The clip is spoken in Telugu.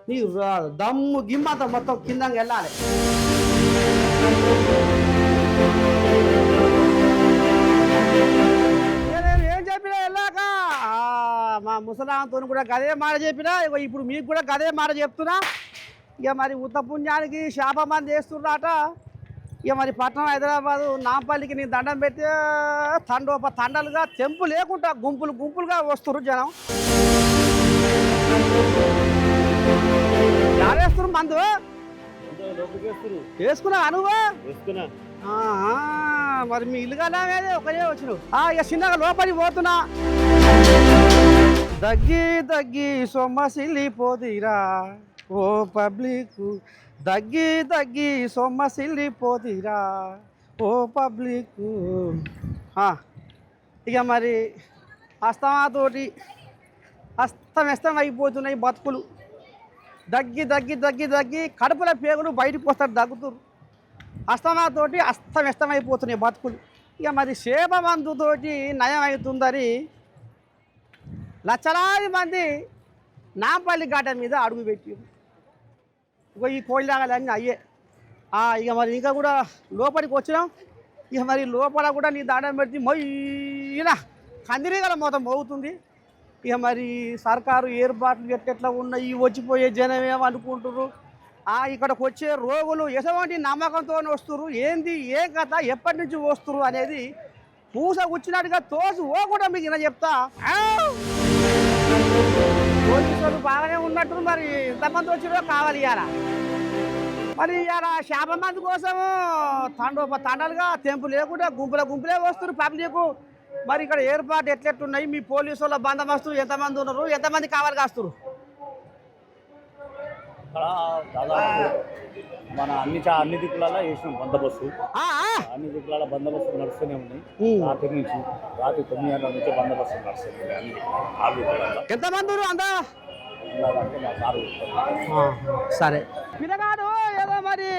నీ దమ్ము గిమ్మంతా మొత్తం కిందకి వెళ్ళాలి. నేను ఏం చెప్పినా వెళ్ళాక మా ముసలాంతో కూడా గదే మాట చెప్పినా, ఇప్పుడు మీకు కూడా గదే మాట చెప్తున్నా. ఇక మరి ఉత్త పుణ్యానికి శాపమంది వేస్తున్నారట. ఇక మరి పట్టణం హైదరాబాదు నాంపల్లికి నీ దండం పెడితే తండలుగా తెంపు లేకుండా గుంపులు గుంపులుగా వస్తున్నారు జనం. యారేస్తున్నారు మందు వేసుకున్నా అనువా మరి మీ ఇల్లు కదా ఒకరే వచ్చినావు. ఇక చిన్నగా లోపలికి పోతున్నా. దగ్గి దగ్గి సొమ్మసిల్లిపోతీరా ఓ పబ్లిక్, దగ్గి దగ్గి సొమ్మసిల్లిపోతీరా ఓ పబ్లిక్. ఇక మరి అస్తమాతోటి అస్తవ్యస్తం అయిపోతున్నాయి బతుకులు. దగ్గి దగ్గి దగ్గి దగ్గి కడుపుల పేగులు బయటకు వస్తారు, దగ్గుతురు. అస్తమాతోటి అస్తవ్యస్తం అయిపోతున్నాయి బతుకులు. ఇక మరి సేవ మందుతోటి నయం అవుతుందని లక్షలాది మంది నాంపల్లి ఘాట మీద అడుగు పెట్టి ఈ కోయిలాగలన్నీ అయ్యే. ఇక మరి ఇంకా కూడా లోపలికి వచ్చినాం. ఇక మరి లోపల కూడా నీ దండం పెట్టి మొయ్యినా కందిరీగల మొత్తం మోగుతుంది. ఇక మరి సర్కారు ఏర్పాట్లు ఎట్లా ఉన్నాయి, వచ్చిపోయే జనం ఏమనుకుంటున్నారు, ఇక్కడికి వచ్చే రోగులు ఎటువంటి నమ్మకంతో వస్తున్నారు, ఏంది ఏ కథ ఎప్పటి నుంచి వస్తున్నారు అనేది పూస కూర్చున్నట్టుగా తోసి కూడా మీకు ఇలా చెప్తా. పోలీసులు బాగానే ఉన్నట్టు మరి ఎంతమంది వచ్చిరో కావాలి ఇవాళ. మరి ఇవాళ శాప మంది కోసము తండలుగా తెంపు లేకుండా గుంపులే వస్తున్నారు పబ్లిక్. మరి ఇక్కడ ఏర్పాటు ఎట్లెట్టున్నాయి, మీ పోలీసు వాళ్ళ బందోబస్తు ఎంతమంది ఉన్నారు, ఎంతమంది కావాలి కాస్తున్నారు? మన అన్ని దిక్కులలో వేసినాం బందోబస్తు. అన్ని దిక్కుల బందోబస్తు నడుస్తూనే ఉన్నాయి. రాత్రి నుంచి రాత్రి 9 గంటల నుంచి బందోబస్తు నడుస్తుంది. ఎంతమంది అంతా? సరే పిల్లగాడు ఏదో మరి